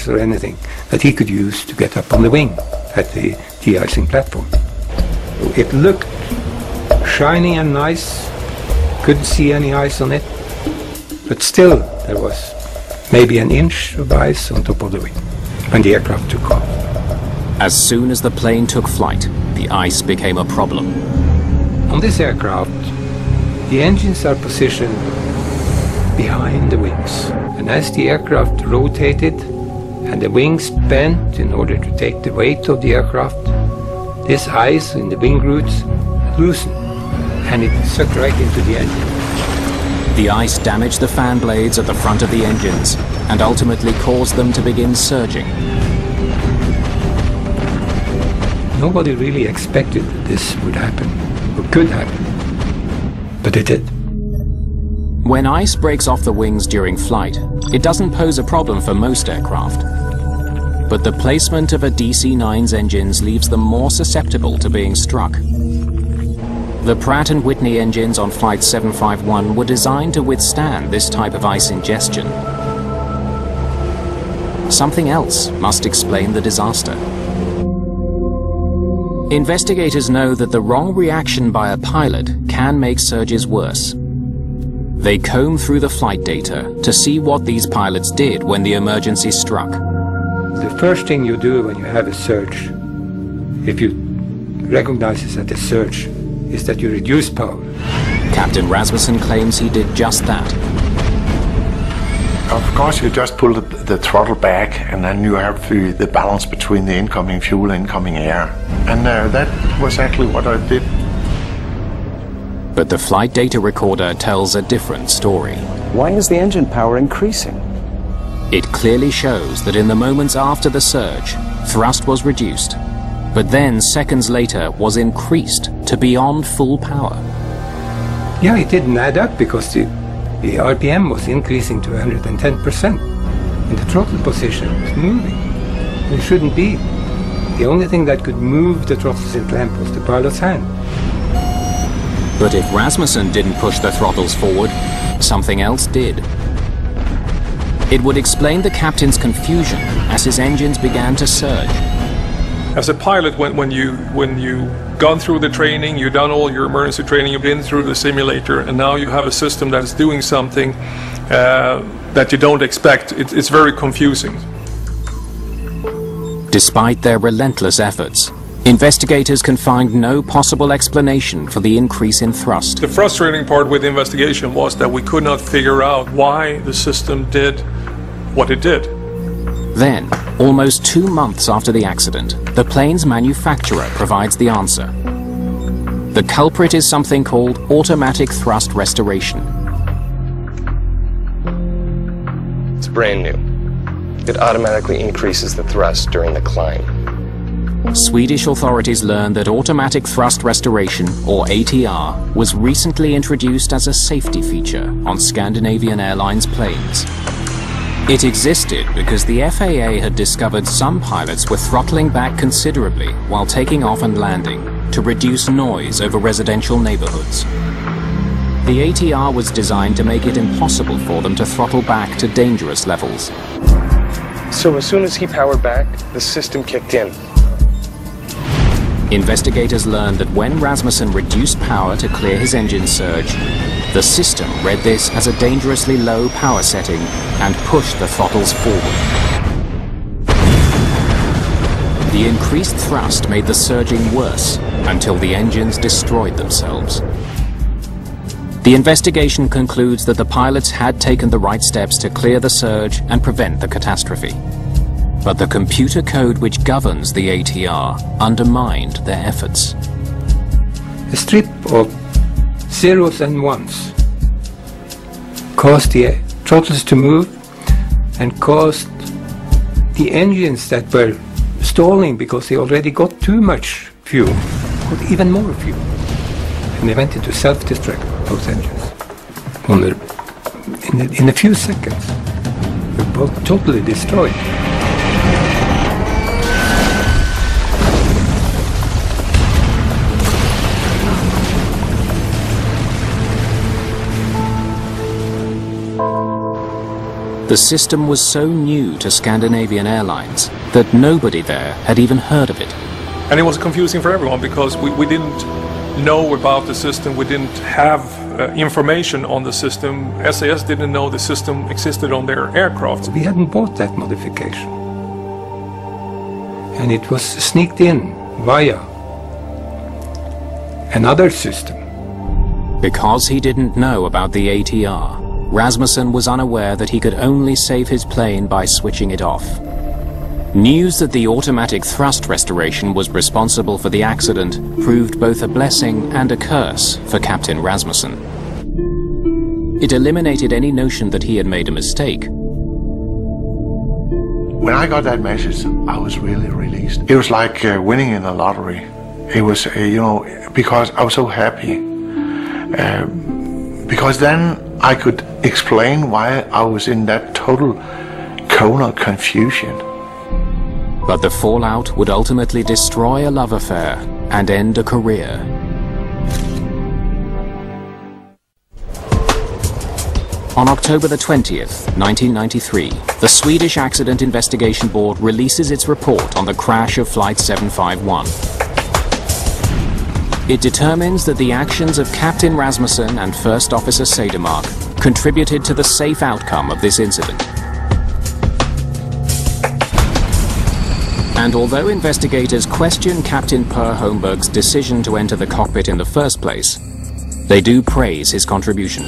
or anything that he could use to get up on the wing at the de-icing platform. It looked shiny and nice, couldn't see any ice on it, but still there was maybe an inch of ice on top of the wing when the aircraft took off. As soon as the plane took flight, the ice became a problem. On this aircraft, the engines are positioned behind the wings, and as the aircraft rotated and the wings bent in order to take the weight of the aircraft, this ice in the wing roots loosened and it sucked right into the engine. The ice damaged the fan blades at the front of the engines and ultimately caused them to begin surging. Nobody really expected that this would happen, or could happen, but it did. When ice breaks off the wings during flight, it doesn't pose a problem for most aircraft. But the placement of a DC-9's engines leaves them more susceptible to being struck. The Pratt & Whitney engines on Flight 751 were designed to withstand this type of ice ingestion. Something else must explain the disaster. Investigators know that the wrong reaction by a pilot can make surges worse. They comb through the flight data to see what these pilots did when the emergency struck. The first thing you do when you have a surge, if you recognize it as a surge, is that you reduce power. Captain Rasmussen claims he did just that. Of course, you just pull the throttle back, and then you have the balance between the incoming fuel and incoming air. And that was actually what I did. But the flight data recorder tells a different story. Why is the engine power increasing? It clearly shows that in the moments after the surge, thrust was reduced, but then seconds later was increased to beyond full power. Yeah, it didn't add up because the RPM was increasing to 110%, and the throttle position was moving. It shouldn't be. The only thing that could move the throttles in clamp was the pilot's hand. But if Rasmussen didn't push the throttles forward, something else did. It would explain the captain's confusion as his engines began to surge. As a pilot, when you've gone through the training, you've done all your emergency training, you've been through the simulator, and now you have a system that is doing something that you don't expect, it's very confusing. Despite their relentless efforts, investigators can find no possible explanation for the increase in thrust. The frustrating part with the investigation was that we could not figure out why the system did what it did. Then, almost 2 months after the accident, the plane's manufacturer provides the answer. The culprit is something called automatic thrust restoration. It's brand new. It automatically increases the thrust during the climb. Swedish authorities learned that automatic thrust restoration, or ATR, was recently introduced as a safety feature on Scandinavian Airlines planes. It existed because the FAA had discovered some pilots were throttling back considerably while taking off and landing to reduce noise over residential neighborhoods. The ATR was designed to make it impossible for them to throttle back to dangerous levels. So as soon as he powered back, the system kicked in. Investigators learned that when Rasmussen reduced power to clear his engine surge, the system read this as a dangerously low power setting and pushed the throttles forward. The increased thrust made the surging worse until the engines destroyed themselves. The investigation concludes that the pilots had taken the right steps to clear the surge and prevent the catastrophe. But the computer code which governs the ATR undermined their efforts. A strip of zeros and ones caused the throttles to move and caused the engines that were stalling because they already got too much fuel, got even more fuel. And they went into self-destruct, both engines. In a few seconds, they were both totally destroyed. The system was so new to Scandinavian Airlines that nobody there had even heard of it. And it was confusing for everyone because we didn't know about the system, we didn't have information on the system. SAS didn't know the system existed on their aircraft. We hadn't bought that modification. And it was sneaked in via another system. Because he didn't know about the ATR, Rasmussen was unaware that he could only save his plane by switching it off. News that the automatic thrust restoration was responsible for the accident proved both a blessing and a curse for Captain Rasmussen. It eliminated any notion that he had made a mistake. When I got that message, I was really released. It was like winning in a lottery. It was, because I was so happy. Because then I could explain why I was in that total cone of confusion. But the fallout would ultimately destroy a love affair and end a career. On October the 20th, 1993, the Swedish Accident Investigation Board releases its report on the crash of Flight 751. It determines that the actions of Captain Rasmussen and First Officer Cedermark contributed to the safe outcome of this incident. And although investigators question Captain Per Holmberg's decision to enter the cockpit in the first place, they do praise his contribution.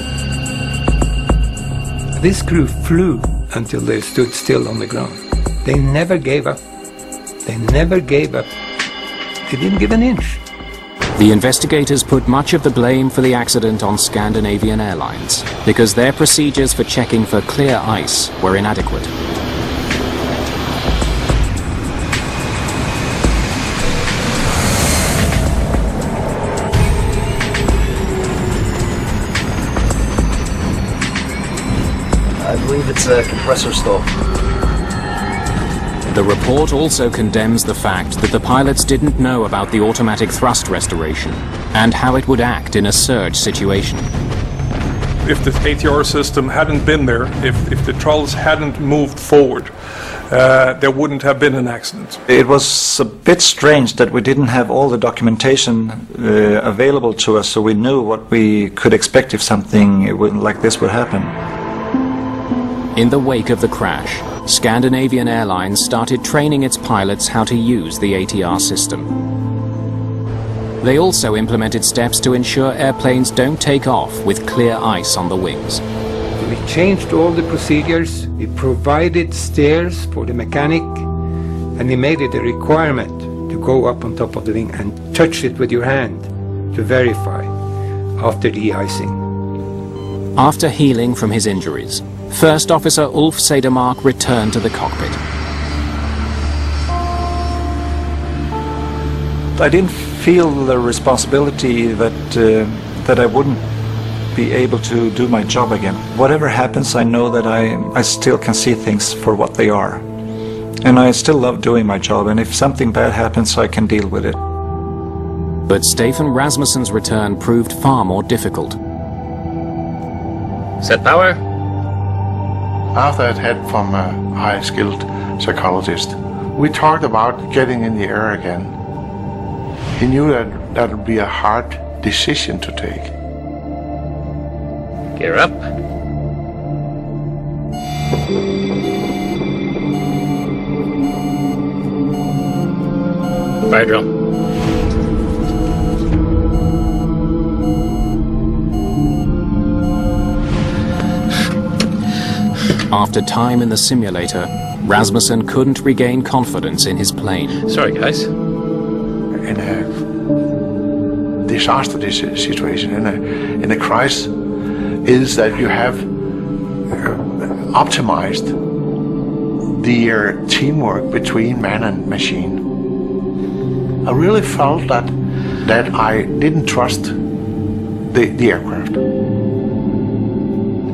This crew flew until they stood still on the ground. They never gave up. They never gave up. They didn't give an inch. The investigators put much of the blame for the accident on Scandinavian Airlines because their procedures for checking for clear ice were inadequate. I believe it's a compressor stall. The report also condemns the fact that the pilots didn't know about the automatic thrust restoration and how it would act in a surge situation. If the ATR system hadn't been there, if the throttles hadn't moved forward, there wouldn't have been an accident. It was a bit strange that we didn't have all the documentation available to us, so we knew what we could expect if something like this would happen. In the wake of the crash, Scandinavian Airlines started training its pilots how to use the ATR system. They also implemented steps to ensure airplanes don't take off with clear ice on the wings. We changed all the procedures, we provided stairs for the mechanic, and we made it a requirement to go up on top of the wing and touch it with your hand to verify after de-icing. After healing from his injuries, First Officer Ulf Cedermark returned to the cockpit. I didn't feel the responsibility that I wouldn't be able to do my job again. Whatever happens, I know that I still can see things for what they are. And I still love doing my job, and if something bad happens, I can deal with it. But Stefan Rasmussen's return proved far more difficult. Set power. After I'd had from a high-skilled psychologist, we talked about getting in the air again. He knew that would be a hard decision to take. Gear up. Fire drill. After time in the simulator, Rasmussen couldn't regain confidence in his plane. Sorry, guys. In a disaster situation, in a crisis, is that you have optimized the teamwork between man and machine. I really felt that I didn't trust the aircraft.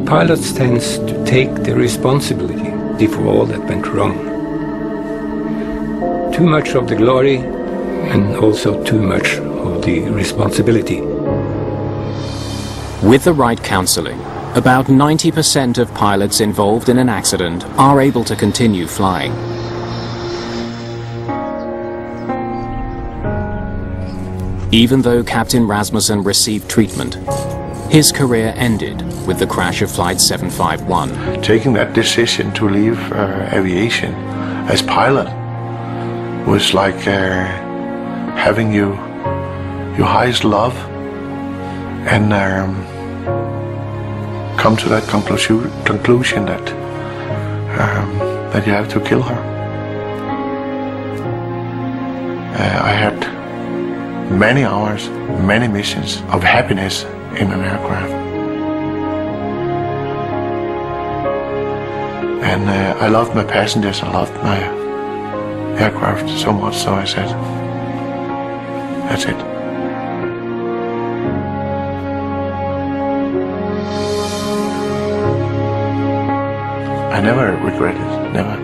Pilots tend to take the responsibility for all that went wrong. Too much of the glory and also too much of the responsibility. With the right counseling, About 90% of pilots involved in an accident are able to continue flying. Even though Captain Rasmussen received treatment, his career ended with the crash of Flight 751. Taking that decision to leave aviation as pilot was like having your highest love and come to that conclusion that that you have to kill her. I had many hours, many missions of happiness in an aircraft. And I loved my passengers, I loved my aircraft so much, so I said, that's it. I never regret it, never.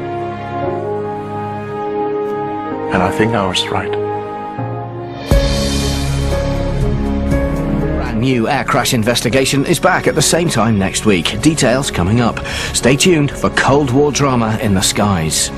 And I think I was right. Brand new air crash investigation is back at the same time next week. Details coming up. Stay tuned for Cold War drama in the skies.